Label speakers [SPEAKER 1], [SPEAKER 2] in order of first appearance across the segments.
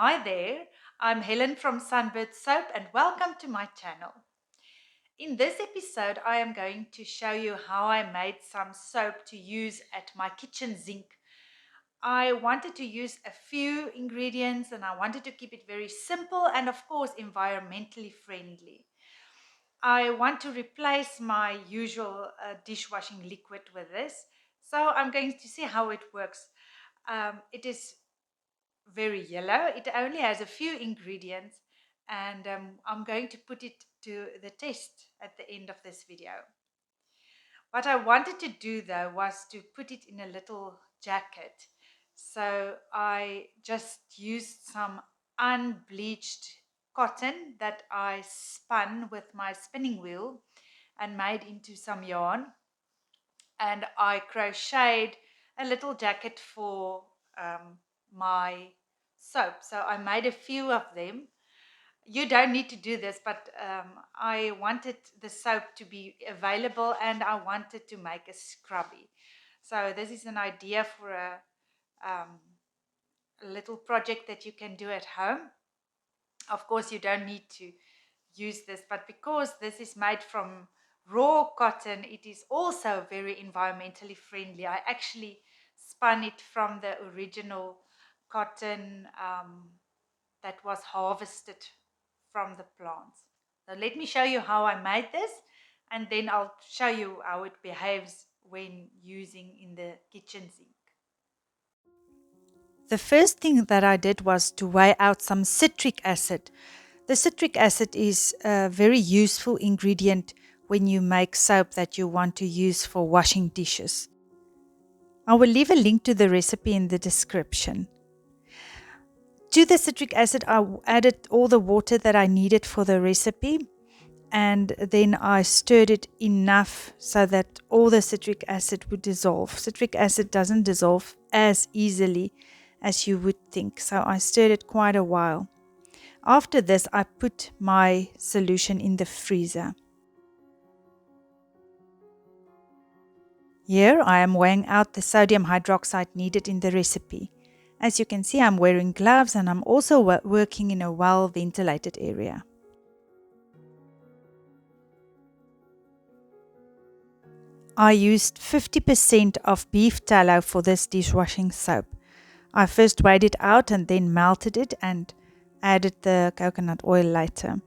[SPEAKER 1] Hi there, I'm Helen from Sunbird Soap and welcome to my channel. In this episode, I am going to show you how I made some soap to use at my kitchen sink. I wanted to use a few ingredients and I wanted to keep it very simple and, of course, environmentally friendly. I want to replace my usual dishwashing liquid with this, so I'm going to see how it works. It is very yellow. It only has a few ingredients, and I'm going to put it to the test at the end of this video. What I wanted to do though was to put it in a little jacket. So I just used some unbleached cotton that I spun with my spinning wheel and made into some yarn. And I crocheted a little jacket for my soap. So I made a few of them. You don't need to do this, but I wanted the soap to be available and I wanted to make a scrubby. So this is an idea for a little project that you can do at home. Of course, you don't need to use this, but because this is made from raw cotton, it is also very environmentally friendly. I actually spun it from the original cotton that was harvested from the plants. So let me show you how I made this, and then I'll show you how it behaves when using in the kitchen sink. The first thing that I did was to weigh out some citric acid. The citric acid is a very useful ingredient when you make soap that you want to use for washing dishes. I will leave a link to the recipe in the description. To the citric acid, I added all the water that I needed for the recipe, and then I stirred it enough so that all the citric acid would dissolve. Citric acid doesn't dissolve as easily as you would think, so I stirred it quite a while. After this, I put my solution in the freezer. Here I am weighing out the sodium hydroxide needed in the recipe. As you can see, I'm wearing gloves and I'm also working in a well-ventilated area. I used 50% of beef tallow for this dishwashing soap. I first weighed it out and then melted it and added the coconut oil later.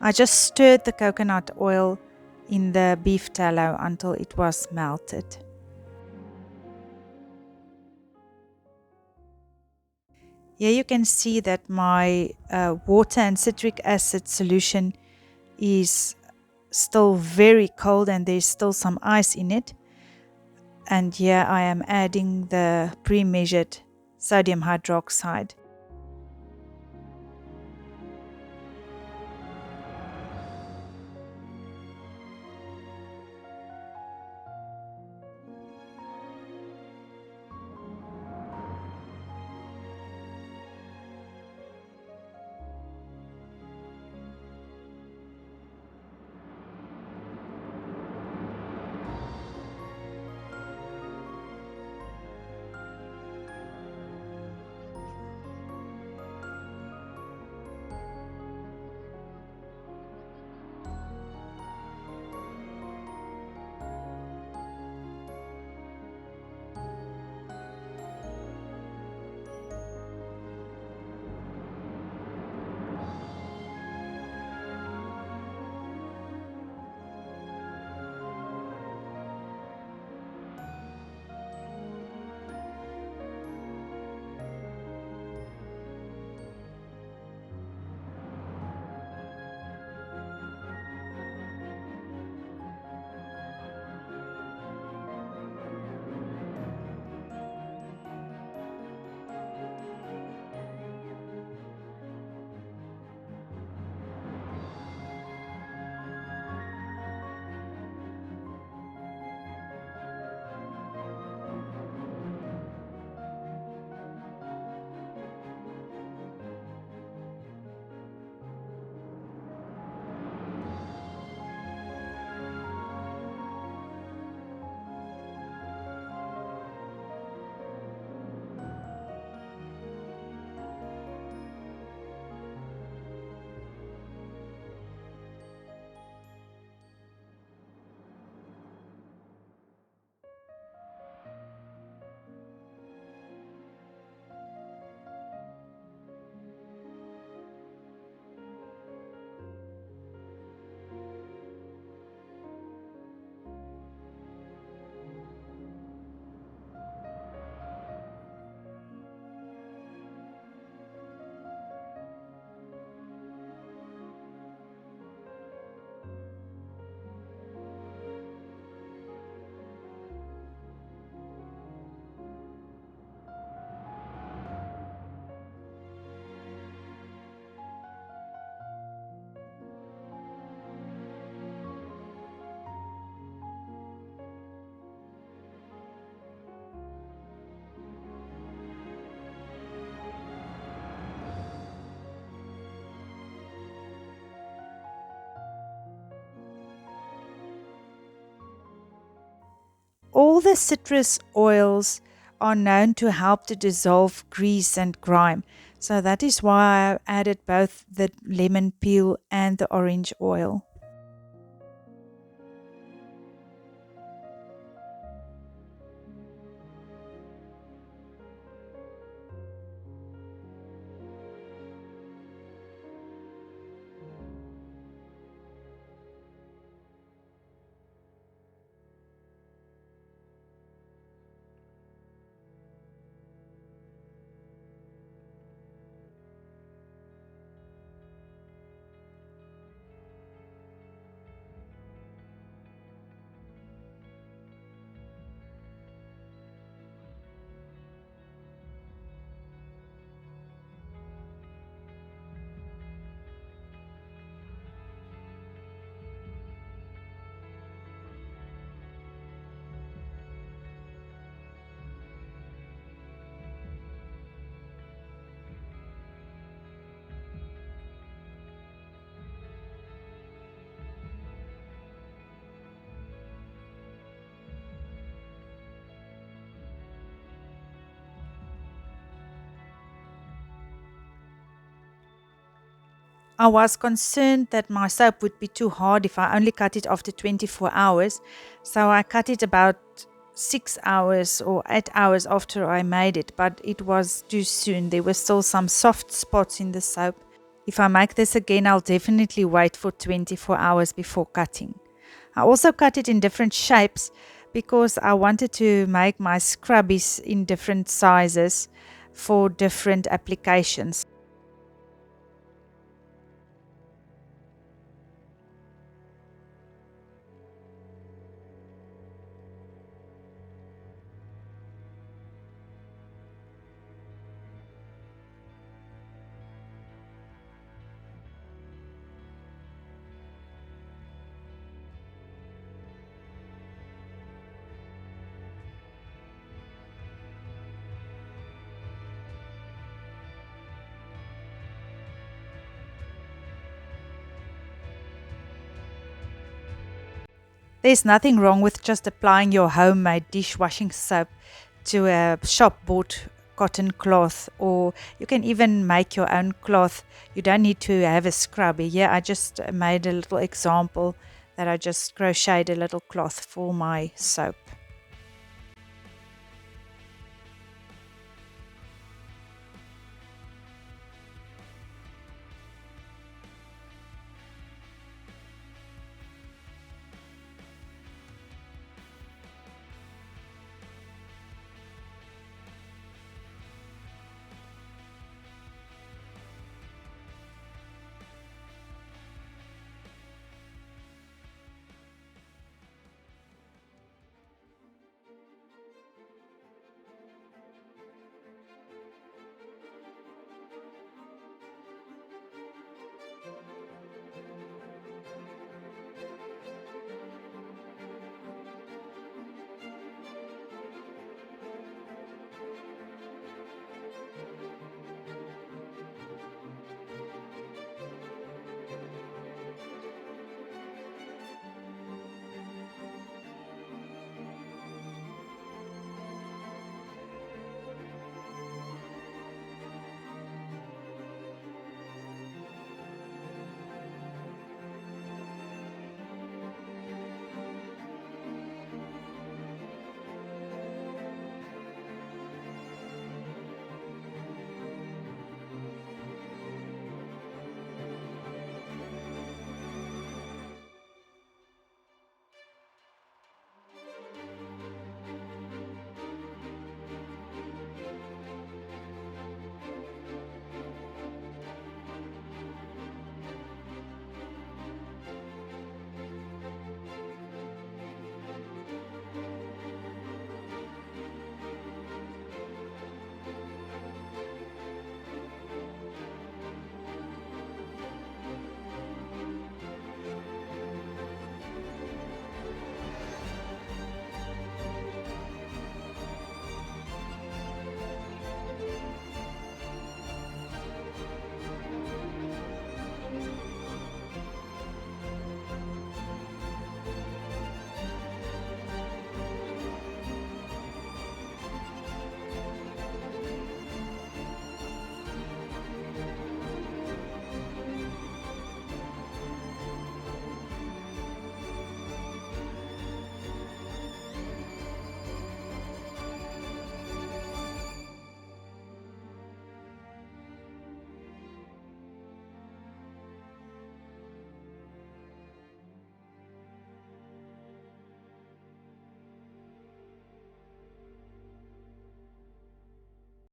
[SPEAKER 1] I just stirred the coconut oil in the beef tallow until it was melted. Here you can see that my water and citric acid solution is still very cold and there's still some ice in it. And here I am adding the pre-measured sodium hydroxide. All the citrus oils are known to help to dissolve grease and grime. So that is why I added both the lemon peel and the orange oil. I was concerned that my soap would be too hard if I only cut it after 24 hours. So I cut it about 6 hours or 8 hours after I made it, but it was too soon. There were still some soft spots in the soap. If I make this again, I'll definitely wait for 24 hours before cutting. I also cut it in different shapes because I wanted to make my scrubbies in different sizes for different applications. There's nothing wrong with just applying your homemade dishwashing soap to a shop bought cotton cloth, or you can even make your own cloth. You don't need to have a scrubber. Yeah, I just made a little example that I just crocheted a little cloth for my soap.